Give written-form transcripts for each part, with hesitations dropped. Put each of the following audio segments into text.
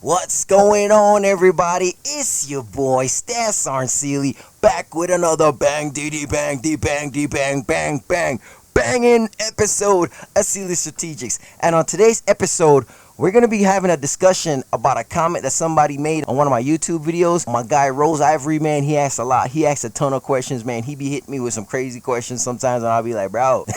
What's going on, everybody? It's your boy Stas Sealy back with another bang dee bang dee bang dee bang bang bang banging episode of Sealy Strategics. And on today's episode, we're gonna be having a discussion about a comment that somebody made on one of my YouTube videos. My guy Rose Ivory, man, he asks a lot. He asks a ton of questions, man. He be hitting me with some crazy questions sometimes, and I'll be like, bro.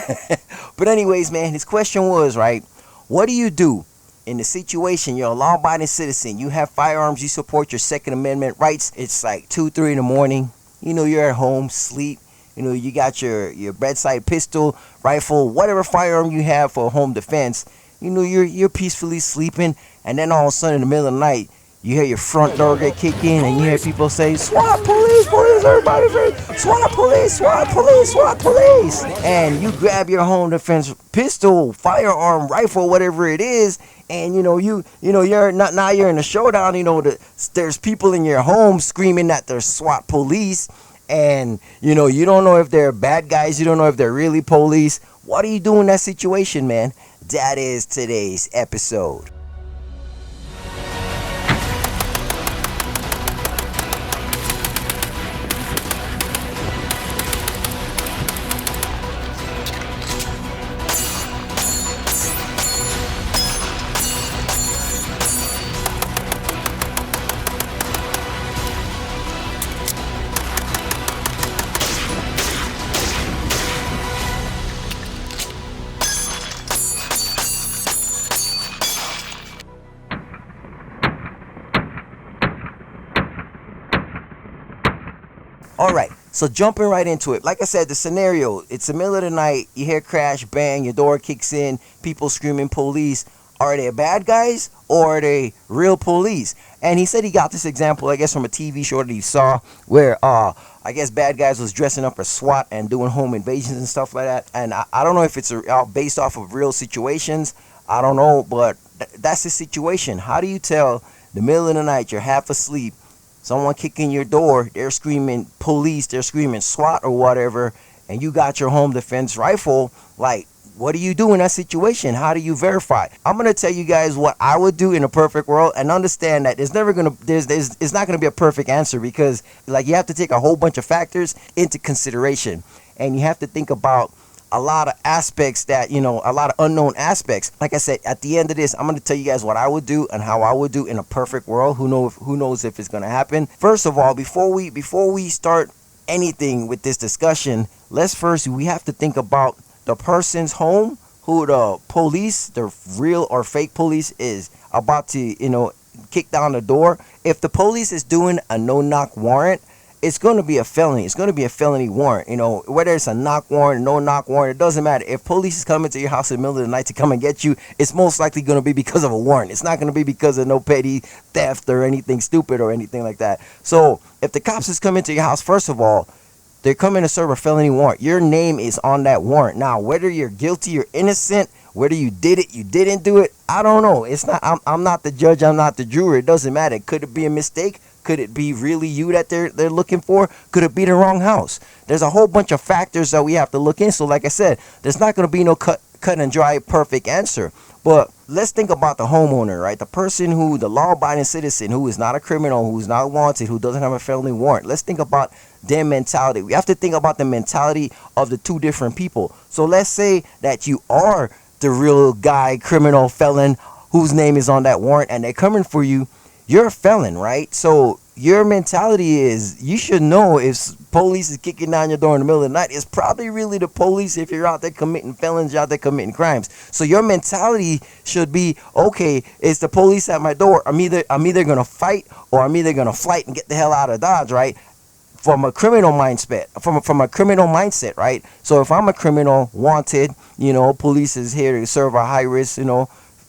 But anyways, man, his question was, right, what do you do in the situation you're a law-abiding citizen, you have firearms, you support your Second Amendment rights, it's like 2, 3 in the morning, you're at home, sleep, you got your bedside pistol, rifle, whatever firearm you have for home defense, you're peacefully sleeping, and then all of a sudden in the middle of the night, you hear your front door get kicked in, and you hear people say, SWAT, police, police, everybody, SWAT, police, SWAT, police, SWAT, police. And you grab your home defense pistol, firearm, rifle, whatever it is, and you're not, now you're in a showdown. There's people in your home screaming that there's SWAT police, and you don't know if they're bad guys, you don't know if they're really police. What do you do in that situation, man? That is today's episode. Alright, so jumping right into it. Like I said, the scenario, it's the middle of the night, you hear crash, bang, your door kicks in, people screaming police. Are they bad guys or are they real police? And he said he got this example, I guess, from a TV show that he saw where, I guess bad guys was dressing up as SWAT and doing home invasions and stuff like that. And I don't know if it's based off of real situations. I don't know, but that's the situation. How do you tell the middle of the night, you're half asleep, someone kicking your door, they're screaming police, they're screaming SWAT or whatever, and you got your home defense rifle? Like, what do you do in that situation? How do you verify? I'm gonna tell you guys what I would do in a perfect world, and understand that it's not gonna be a perfect answer, because like you have to take a whole bunch of factors into consideration, and you have to think about a lot of aspects that, a lot of unknown aspects. Like I said, at the end of this, I'm going to tell you guys what I would do and how I would do in a perfect world. Who knows if it's going to happen. First of all, before we start anything with this discussion, we have to think about the person's home who the police, the real or fake police, is about to, kick down the door. If the police is doing a no-knock warrant, it's going to be a felony. It's going to be a felony warrant. Whether it's a knock warrant, no knock warrant, it doesn't matter. If police is coming to your house in the middle of the night to come and get you, it's most likely going to be because of a warrant. It's not going to be because of no petty theft or anything stupid or anything like that. So if the cops is coming to your house, first of all, they're coming to serve a felony warrant. Your name is on that warrant. Now, whether you're guilty or innocent, whether you did it, you didn't do it, I don't know. It's not. I'm not the judge. I'm not the juror. It doesn't matter. Could it be a mistake? Could it be really you that they're looking for? Could it be the wrong house? There's a whole bunch of factors that we have to look in. So like I said, there's not going to be no cut and dry perfect answer. But let's think about the homeowner, right? The person the law-abiding citizen who is not a criminal, who's not wanted, who doesn't have a felony warrant. Let's think about their mentality. We have to think about the mentality of the two different people. So let's say that you are the real guy, criminal, felon, whose name is on that warrant, and they're coming for you. You're a felon, right? So your mentality is, you should know if police is kicking down your door in the middle of the night, it's probably really the police if you're out there committing felons, you're out there committing crimes. So your mentality should be, okay, it's the police at my door. I'm either gonna fight or I'm either gonna flight and get the hell out of Dodge, right? From a criminal mindset, from a criminal mindset, right? So if I'm a criminal, wanted, police is here to serve a high risk,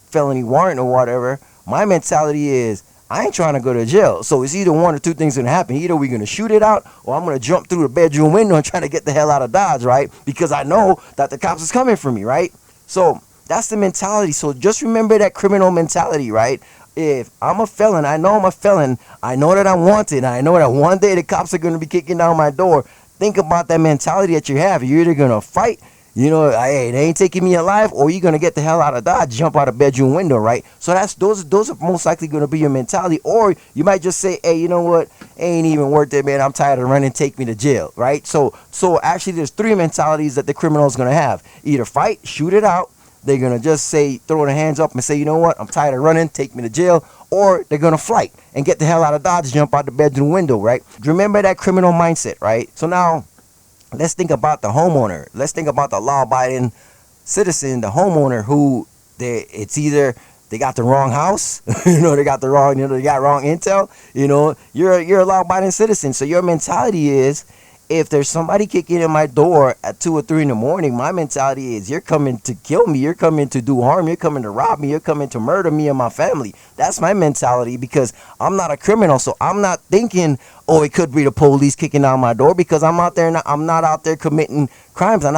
felony warrant or whatever, my mentality is, I ain't trying to go to jail. So it's either one or two things going to happen. Either we're going to shoot it out, or I'm going to jump through the bedroom window and try to get the hell out of Dodge, right? Because I know that the cops is coming for me, right? So that's the mentality. So just remember that criminal mentality, right? If I'm a felon, I know I'm a felon. I know that I'm wanted. I know that one day the cops are going to be kicking down my door. Think about that mentality that you have. You're either going to fight, Hey, they ain't taking me alive, or you're gonna get the hell out of Dodge, jump out a bedroom window, right? So those are most likely gonna be your mentality. Or you might just say, hey, you know what? Ain't even worth it, man. I'm tired of running. Take me to jail, right? So actually, there's three mentalities that the criminal is gonna have: either fight, shoot it out. They're gonna just say, throw their hands up and say, you know what? I'm tired of running. Take me to jail. Or they're gonna flight and get the hell out of Dodge, jump out the bedroom window, right? Remember that criminal mindset, right? So now, let's think about the homeowner. Let's think about the law-abiding citizen, the homeowner, who it's either they got the wrong house, they got the wrong, they got wrong intel. You're a law-abiding citizen, so your mentality is, if there's somebody kicking in my door at 2 or 3 in the morning, my mentality is, you're coming to kill me, you're coming to do harm, you're coming to rob me, you're coming to murder me and my family. That's my mentality, because I'm not a criminal, so I'm not thinking, oh, it could be the police kicking down my door, because I'm not out there committing crimes. I'm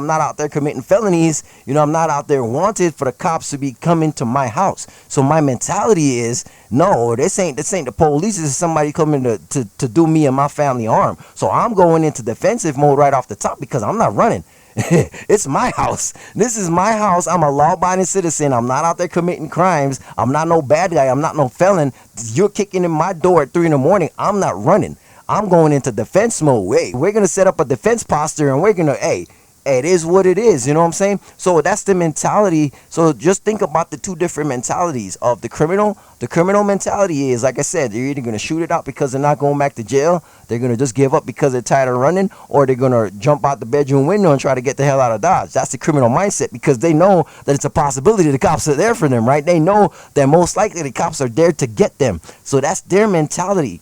not out there committing felonies. I'm not out there wanted for the cops to be coming to my house. So my mentality is, no, this ain't the police. This is somebody coming to do me and my family harm. So I'm going into defensive mode right off the top, because I'm not running. It's my house. This is my house. I'm a law-abiding citizen. I'm not out there committing crimes. I'm not no bad guy. I'm not no felon. You're kicking in my door at 3 in the morning. I'm not running. I'm going into defense mode. Hey, we're going to set up a defense posture, and we're going to, hey, it is what it is. You know what I'm saying? So that's the mentality. So just think about the two different mentalities of the criminal. The criminal mentality is, like I said, they're either going to shoot it out because they're not going back to jail. They're going to just give up because they're tired of running, or they're going to jump out the bedroom window and try to get the hell out of Dodge. That's the criminal mindset, because they know that it's a possibility the cops are there for them, right? They know that most likely the cops are there to get them. So that's their mentality.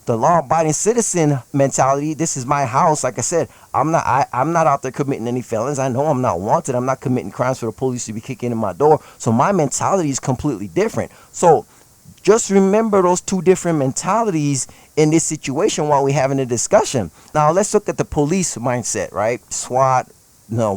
The law-abiding citizen mentality, this is my house. Like I said, I'm not out there committing any felons. I know I'm not wanted. I'm not committing crimes for the police to be kicking in my door. So my mentality is completely different. So just remember those two different mentalities in this situation while we're having a discussion. Now let's look at the police mindset, right? SWAT,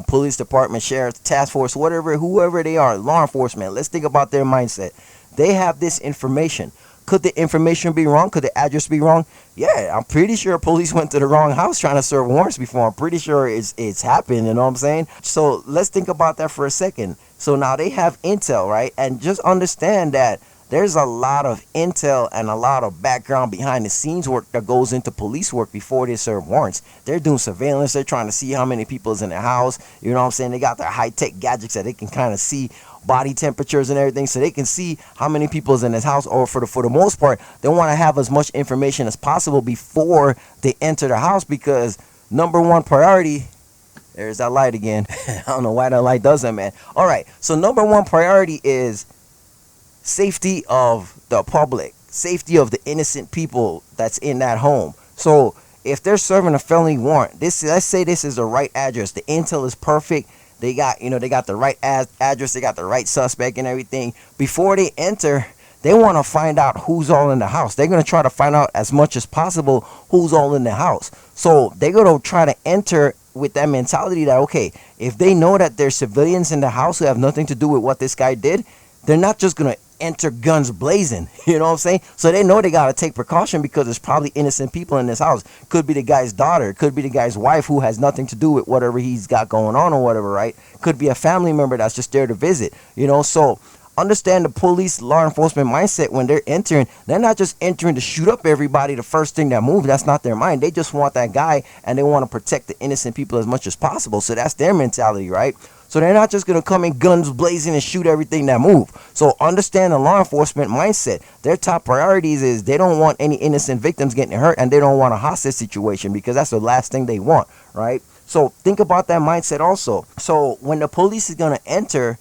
police department, sheriff, task force, whoever they are, law enforcement. Let's think about their mindset. They have this information. Could the information be wrong? Could the address be wrong? Yeah, I'm pretty sure police went to the wrong house trying to serve warrants before. I'm pretty sure it's happened, you know what I'm saying? So let's think about that for a second. So now they have intel, right? And just understand that there's a lot of intel and a lot of background behind the scenes work that goes into police work before they serve warrants. They're doing surveillance. They're trying to see how many people is in their house. You know what I'm saying? They got their high-tech gadgets that they can kind of see body temperatures and everything, so they can see how many people is in this house. Or for the most part, they want to have as much information as possible before they enter the house, because number one priority, there's that light again. I don't know why that light does that, man. All right, so number one priority is safety of the public, safety of the innocent people that's in that home. So if they're serving a felony warrant, let's say this is the right address, the intel is perfect, they got the right address, they got the right suspect and everything. Before they enter, they want to find out who's all in the house. They're going to try to find out as much as possible who's all in the house. So they're going to try to enter with that mentality that, okay, if they know that there's civilians in the house who have nothing to do with what this guy did, they're not just going to enter guns blazing. You know what I'm saying? So they know they got to take precaution, because there's probably innocent people in this house. Could be the guy's daughter, could be the guy's wife who has nothing to do with whatever he's got going on or whatever, right? Could be a family member that's just there to visit, so understand the police, law enforcement mindset. When they're entering, they're not just entering to shoot up everybody the first thing that moves. That's not their mind. They just want that guy, and they want to protect the innocent people as much as possible. So that's their mentality, right? So they're not just going to come in guns blazing and shoot everything that move. So understand the law enforcement mindset. Their top priorities is they don't want any innocent victims getting hurt, and they don't want a hostage situation, because that's the last thing they want, right? So think about that mindset also. So when the police is going to enter,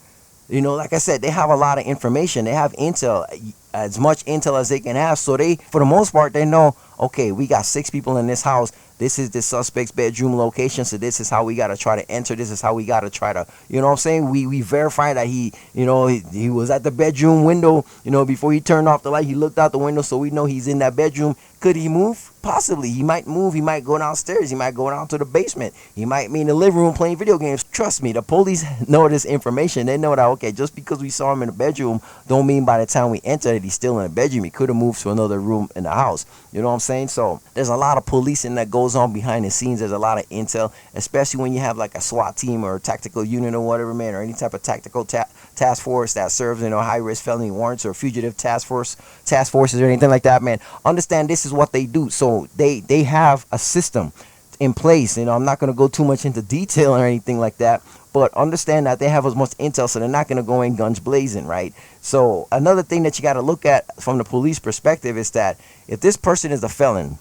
like I said, they have a lot of information. They have intel, as much intel as they can have. So they, for the most part, they know, okay, we got 6 people in this house. This is the suspect's bedroom location. So this is how we got to try to enter. This is how we got to try to, we verify that he was at the bedroom window, before he turned off the light. He looked out the window, so we know he's in that bedroom. Could he move? Possibly, he might move, he might go downstairs, he might go down to the basement, he might be in the living room playing video games. Trust me, the police know this information. They know that, okay, just because we saw him in the bedroom, don't mean by the time we enter that he's still in the bedroom. He could have moved to another room in the house. You know what I'm saying? So there's a lot of policing that goes on behind the scenes. There's a lot of intel, especially when you have like a SWAT team or a tactical unit or whatever, man, or any type of tactical task force that serves, high risk felony warrants or fugitive task forces or anything like that, man. Understand this is what they do. So they have a system in place. I'm not going to go too much into detail or anything like that, but understand that they have as much intel, so they're not going to go in guns blazing, right? So another thing that you got to look at from the police perspective is that if this person is a felon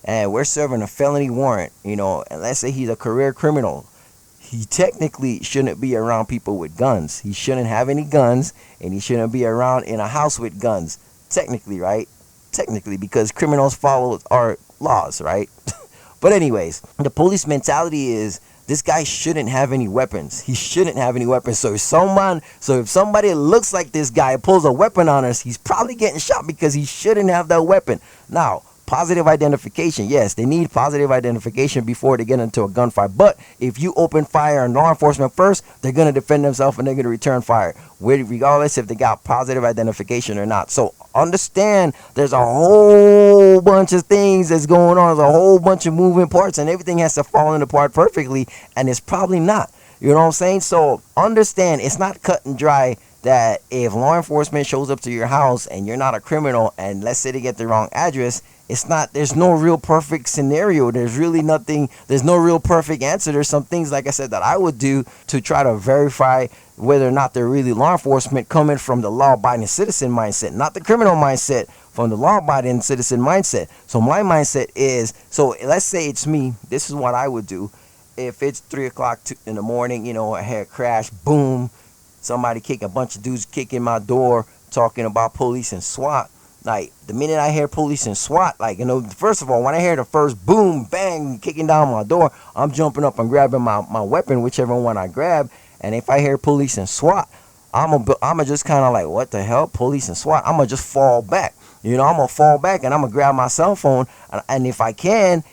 and we're serving a felony warrant, and let's say he's a career criminal, he technically shouldn't be around people with guns. He shouldn't have any guns, and he shouldn't be around in a house with guns. Technically, right? Technically, because criminals follow our laws, right? But anyways, the police mentality is this guy shouldn't have any weapons. He shouldn't have any weapons. So if somebody looks like this guy pulls a weapon on us, he's probably getting shot because he shouldn't have that weapon. Now, positive identification. Yes, they need positive identification before they get into a gunfight. But if you open fire on law enforcement first, they're going to defend themselves and they're going to return fire, regardless if they got positive identification or not. So understand there's a whole bunch of things that's going on. There's a whole bunch of moving parts, and everything has to fall into part perfectly, and it's probably not. You know what I'm saying? So understand it's not cut and dry that if law enforcement shows up to your house and you're not a criminal, and let's say they get the wrong address, there's no real perfect scenario. There's no real perfect answer. There's some things, like I said, that I would do to try to verify whether or not they're really law enforcement coming from the law-abiding citizen mindset, not the criminal mindset, from the law-abiding citizen mindset. So my mindset is, so let's say it's me, this is what I would do. If it's 3 o'clock in the morning, I hear a crash, boom, a bunch of dudes kicking my door, talking about police and SWAT. Like, the minute I hear police and SWAT, first of all, when I hear the first boom, bang, kicking down my door, I'm jumping up and grabbing my weapon, whichever one I grab. And if I hear police and SWAT, I'm just kind of like, what the hell, police and SWAT? I'm going to just fall back. I'm going to fall back and I'm going to grab my cell phone. And if I can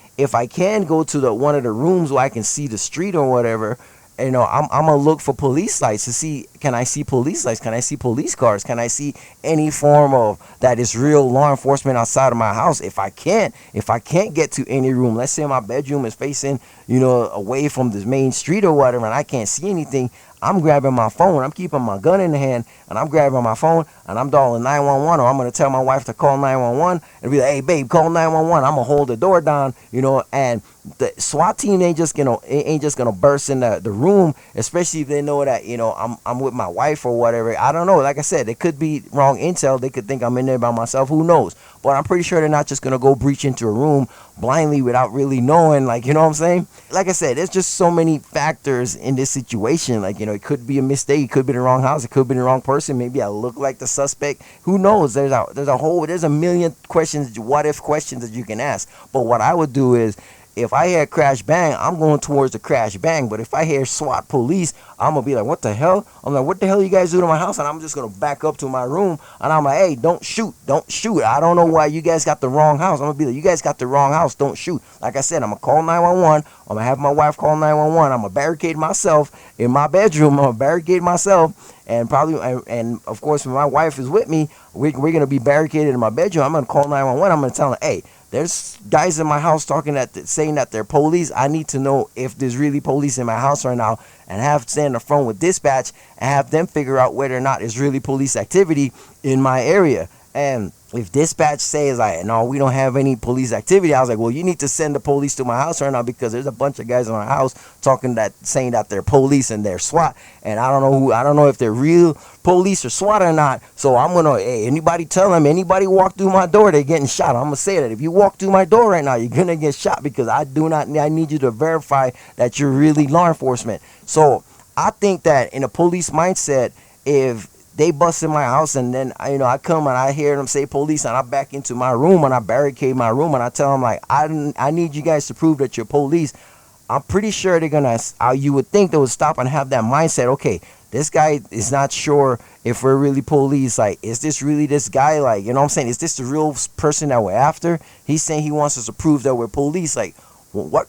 go to one of the rooms where I can see the street or whatever, I'm gonna look for police lights to see, can I see police lights? Can I see police cars? Can I see any form of that is real law enforcement outside of my house? If I can't get to any room, let's say my bedroom is facing, away from the main street or whatever, and I can't see anything, I'm grabbing my phone. I'm keeping my gun in the hand, and I'm grabbing my phone, and I'm dialing 911, or I'm going to tell my wife to call 911 and be like, hey, babe, call 911. I'm going to hold the door down, and the SWAT team ain't just gonna burst in the room, especially if they know that, I'm with my wife or whatever. I don't know. Like I said, it could be wrong intel. They could think I'm in there by myself. Who knows? But I'm pretty sure they're not just going to go breach into a room blindly without really knowing, you know what I'm saying? Like I said, there's just so many factors in this situation. It could be a mistake. It could be the wrong house. It could be the wrong person. Maybe I look like the suspect. Who knows? There's a million questions, what if questions that you can ask. But what I would do is, if I hear crash bang, I'm going towards the crash bang. But if I hear SWAT police, I'm going to be like, what the hell? I'm like, what the hell you guys do to my house? And I'm just going to back up to my room. And I'm like, hey, don't shoot. I don't know why you guys got the wrong house. I'm going to be like, you guys got the wrong house. Don't shoot. Like I said, I'm going to call 911. I'm going to have my wife call 911. I'm going to barricade myself in my bedroom. I'm going to barricade myself. And of course, when my wife is with me, we're going to be barricaded in my bedroom. I'm going to call 911. I'm going to tell them, hey, there's guys in my house saying that they're police. I need to know if there's really police in my house right now, and stay on the phone with dispatch and have them figure out whether or not there's really police activity in my area. And if dispatch says no, we don't have any police activity, I was like, well, you need to send the police to my house right now, because there's a bunch of guys in my house saying that they're police and they're SWAT, and I don't know if they're real police or SWAT or not. So I'm gonna, hey, anybody anybody walk through my door, they're getting shot. I'm gonna say that if you walk through my door right now, you're gonna get shot, because I need you to verify that you're really law enforcement. So I think that in a police mindset, if they bust in my house and then I come and I hear them say police, and I back into my room and I barricade my room and I tell them I need you guys to prove that you're police, I'm pretty sure they're gonna, you would think they would stop and have that mindset. Okay, this guy is not sure if we're really police. Like, is this really this guy? Like, you know what I'm saying? Is this the real person that we're after? He's saying he wants us to prove that we're police. Like, what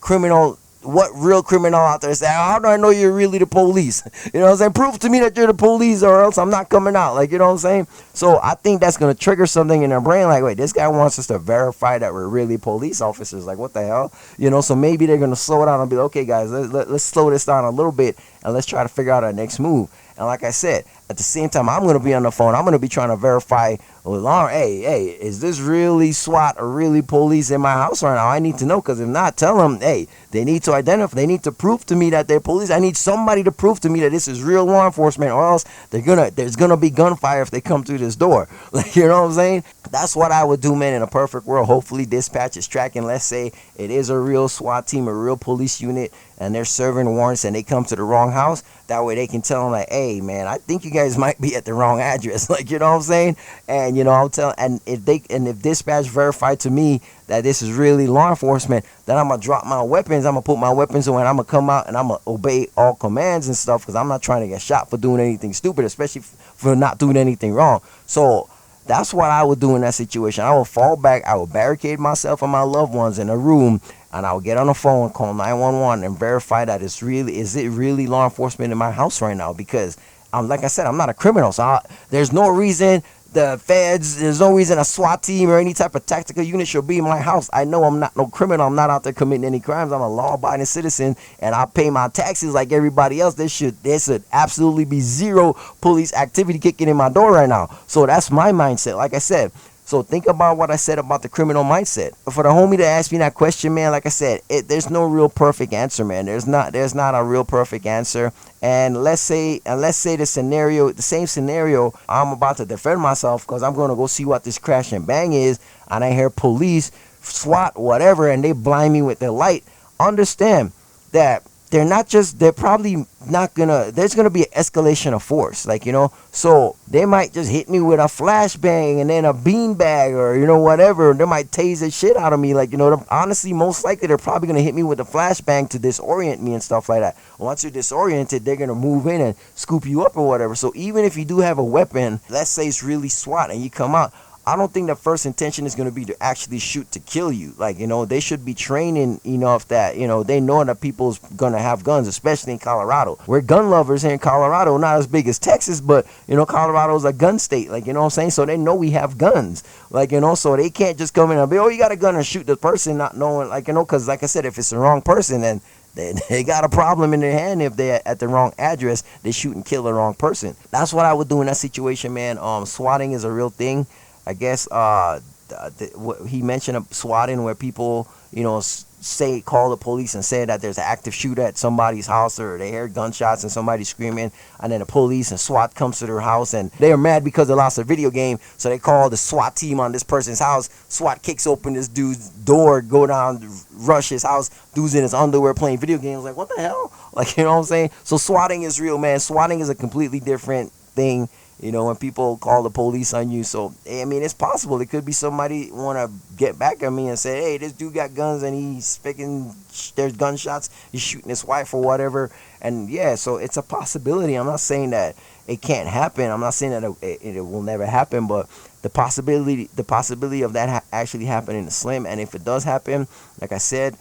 real criminal out there say, how do I know you're really the police? You know what I'm saying? Prove to me that you're the police or else I'm not coming out. Like, you know what I'm saying? So I think that's going to trigger something in their brain. Like, wait, this guy wants us to verify that we're really police officers. Like, what the hell? You know, so maybe they're going to slow down and be like, okay, guys, let's slow this down a little bit and let's try to figure out our next move. And like I said, at the same time, I'm going to be on the phone. I'm going to be trying to verify, well, hey, is this really SWAT or really police in my house right now? I need to know, because if not, tell them, hey, they need to identify, they need to prove to me that they're police. I need somebody to prove to me that this is real law enforcement, or else there's going to be gunfire if they come through this door. Like, you know what I'm saying? That's what I would do, man, in a perfect world. Hopefully dispatch is tracking. Let's say it is a real SWAT team, a real police unit, and they're serving warrants and they come to the wrong house. That way they can tell them, like, hey, man, I think you guys might be at the wrong address. Like, you know what I'm saying? And, you know, I'm telling, and if dispatch verified to me that this is really law enforcement, then I'm going to drop my weapons. I'm going to put my weapons away, and I'm going to come out and I'm going to obey all commands and stuff, because I'm not trying to get shot for doing anything stupid, especially for not doing anything wrong. So that's what I would do in that situation. I would fall back. I would barricade myself and my loved ones in a room, and I would get on the phone, call 911, and verify that is it really law enforcement in my house right now? Because like I said, I'm not a criminal, so there's no reason the feds, there's no reason a SWAT team or any type of tactical unit should be in my house. I know I'm not no criminal. I'm not out there committing any crimes. I'm a law-abiding citizen, and I pay my taxes like everybody else. There should absolutely be zero police activity kicking in my door right now. So that's my mindset. Like I said, so think about what I said about the criminal mindset. For the homie to ask me that question, man, like I said, there's no real perfect answer, man. There's not a real perfect answer. And let's say the same scenario, I'm about to defend myself because I'm going to go see what this crash and bang is, and I hear police, SWAT, whatever, and they blind me with their light. Understand that they're probably not gonna, there's gonna be an escalation of force, like, you know, so they might just hit me with a flashbang and then a beanbag, or, you know, whatever. They might tase the shit out of me, like, you know, honestly, most likely they're probably gonna hit me with a flashbang to disorient me and stuff like that. Once you're disoriented, they're gonna move in and scoop you up or whatever. So even if you do have a weapon, let's say it's really SWAT, and you come out, I don't think the first intention is going to be to actually shoot to kill you. Like, you know, they should be training enough that, you know, they know that people's going to have guns, especially in Colorado. We're gun lovers here in Colorado, not as big as Texas, but, you know, Colorado's a gun state. Like, you know what I'm saying? So they know we have guns. Like, you know, so they can't just come in and be, oh, you got a gun, and shoot the person, not knowing, like, you know, because, like I said, if it's the wrong person, then they got a problem in their hand. If they're at the wrong address, they shoot and kill the wrong person. That's what I would do in that situation, man. Swatting is a real thing. I guess he mentioned swatting, where people, you know, call the police and say that there's an active shooter at somebody's house, or they hear gunshots and somebody screaming, and then the police and SWAT comes to their house, and they're mad because they lost a video game, so they call the SWAT team on this person's house. SWAT kicks open this dude's door, go down, rush his house. Dude's in his underwear playing video games. Like, what the hell? Like, you know what I'm saying? So swatting is real, man. Swatting is a completely different thing. You know, when people call the police on you. So, I mean, it's possible. It could be somebody want to get back at me and say, hey, this dude got guns and he's picking, there's gunshots, he's shooting his wife or whatever. And yeah, so it's a possibility. I'm not saying that it can't happen. I'm not saying that it will never happen, but the possibility of that actually happening is slim. And if it does happen, like I said,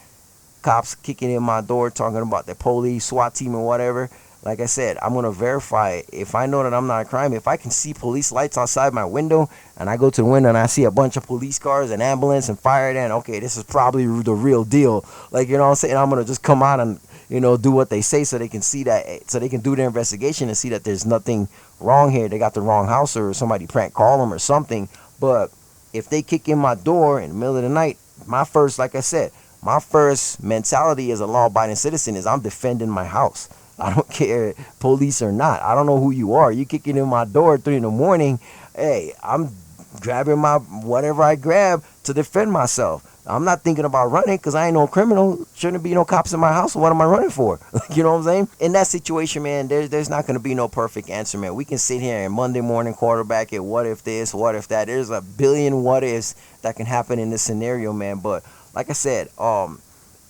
cops kicking in my door talking about the police, SWAT team or whatever, like I said, I'm going to verify. If I know that I'm not a crime, if I can see police lights outside my window, and I go to the window and I see a bunch of police cars and ambulance and fire, then, okay, this is probably the real deal. Like, you know what I'm saying? I'm going to just come out and, you know, do what they say, so they can see that, so they can do their investigation and see that there's nothing wrong here. They got the wrong house, or somebody prank call them or something. But if they kick in my door in the middle of the night, like I said, my first mentality as a law-abiding citizen is I'm defending my house. I don't care, police or not. I don't know who you are. You kicking in my door at 3 a.m. Hey, I'm grabbing my whatever I grab to defend myself. I'm not thinking about running, because I ain't no criminal. Shouldn't be no cops in my house. So what am I running for? You know what I'm saying? In that situation, man, there's not going to be no perfect answer, man. We can sit here and Monday morning quarterback it. What if this? What if that? There's a billion what ifs that can happen in this scenario, man. But like I said,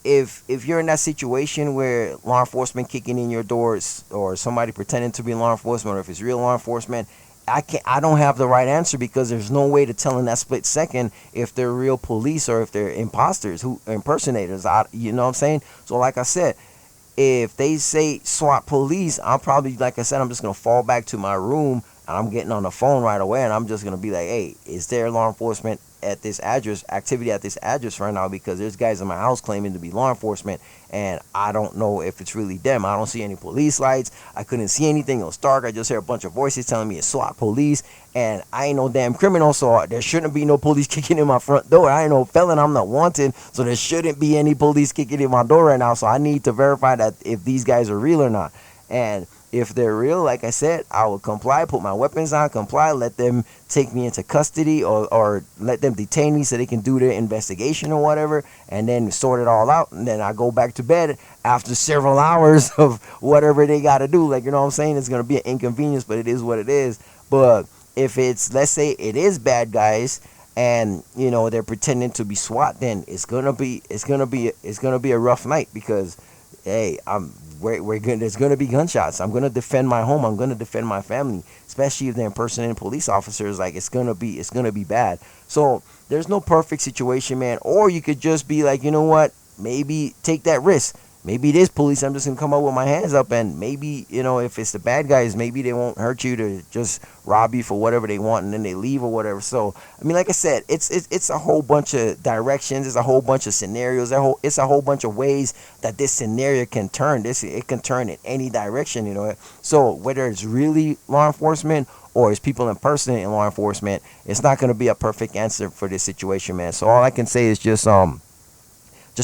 if you're in that situation where law enforcement kicking in your doors or somebody pretending to be law enforcement, or if it's real law enforcement, I don't have the right answer, because there's no way to tell in that split second if they're real police or if they're imposters, who impersonators. You know what I'm saying? So like I said, if they say SWAT police, I'm probably, like I said, I'm just gonna fall back to my room and I'm getting on the phone right away, and I'm just gonna be like, hey, is there law enforcement at this address, activity at this address right now? Because there's guys in my house claiming to be law enforcement, and I don't know if it's really them. I don't see any police lights. I couldn't see anything. It was dark. I just heard a bunch of voices telling me it's SWAT police, and I ain't no damn criminal, so there shouldn't be no police kicking in my front door. I ain't no felon. I'm not wanted, so there shouldn't be any police kicking in my door right now. So I need to verify that if these guys are real or not. And if they're real, like I said, I will comply, put my weapons on, comply, let them take me into custody, or let them detain me so they can do their investigation or whatever, and then sort it all out. And then I go back to bed after several hours of whatever they got to do. Like, you know what I'm saying? It's going to be an inconvenience, but it is what it is. But if it's, let's say it is bad guys, and you know they're pretending to be SWAT, then it's gonna be a rough night, because hey, we're good. There's gonna be gunshots. I'm gonna defend my home. I'm gonna defend my family, especially if they're impersonating police officers. Like, it's gonna be bad. So there's no perfect situation, man. Or you could just be like, you know what? Maybe take that risk. Maybe it is police. I'm just gonna come up with my hands up, and maybe, you know, if it's the bad guys, maybe they won't hurt you, to just rob you for whatever they want, and then they leave or whatever. So I mean, like I said, it's a whole bunch of directions. It's a whole bunch of scenarios. It's a whole bunch of ways that this scenario can turn. It can turn in any direction, you know. So whether it's really law enforcement or it's people impersonating law enforcement, it's not gonna be a perfect answer for this situation, man. So all I can say is just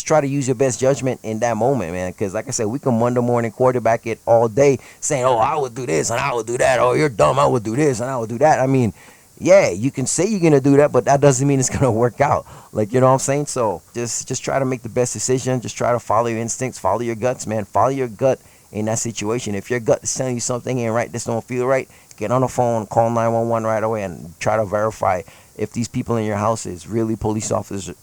try to use your best judgment in that moment, man. Because like I said, we can Monday morning quarterback it all day, saying, oh, I would do this and I would do that. Oh, you're dumb. I would do this and I would do that. I mean, yeah, you can say you're going to do that, but that doesn't mean it's going to work out. Like, you know what I'm saying? So just try to make the best decision. Just try to follow your instincts. Follow your guts, man. Follow your gut in that situation. If your gut is telling you something ain't right, this don't feel right, get on the phone, call 911 right away, and try to verify if these people in your house is really police officers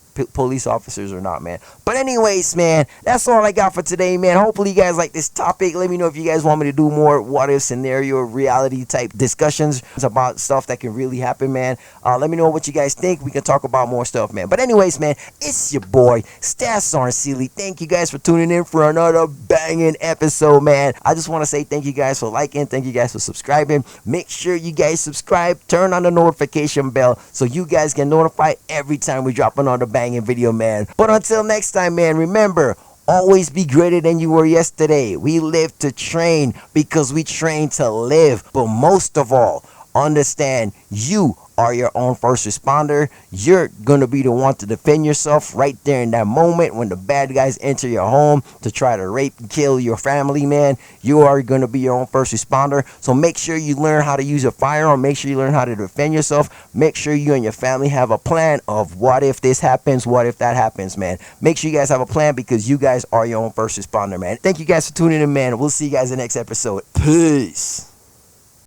or not, man. But anyways, man, that's all I got for today, man. Hopefully you guys like this topic. Let me know if you guys want me to do more what if scenario reality type discussions about stuff that can really happen, man. Let me know what you guys think. We can talk about more stuff, man. But anyways, man, it's your boy Stas Arcili. Thank you guys for tuning in for another banging episode, man. I just want to say thank you guys for liking, thank you guys for subscribing. Make sure you guys subscribe, turn on the notification bell so you guys get notified every time we drop another banging video, man. But until next time, man, remember, always be greater than you were yesterday. We live to train because we train to live. But most of all, understand you are your own first responder. You're going to be the one to defend yourself right there in that moment when the bad guys enter your home to try to rape and kill your family, man. You are going to be your own first responder. So make sure you learn how to use a firearm. Make sure you learn how to defend yourself. Make sure you and your family have a plan of what if this happens, what if that happens, man. Make sure you guys have a plan because you guys are your own first responder, man. Thank you guys for tuning in, man. We'll see you guys in the next episode. Peace.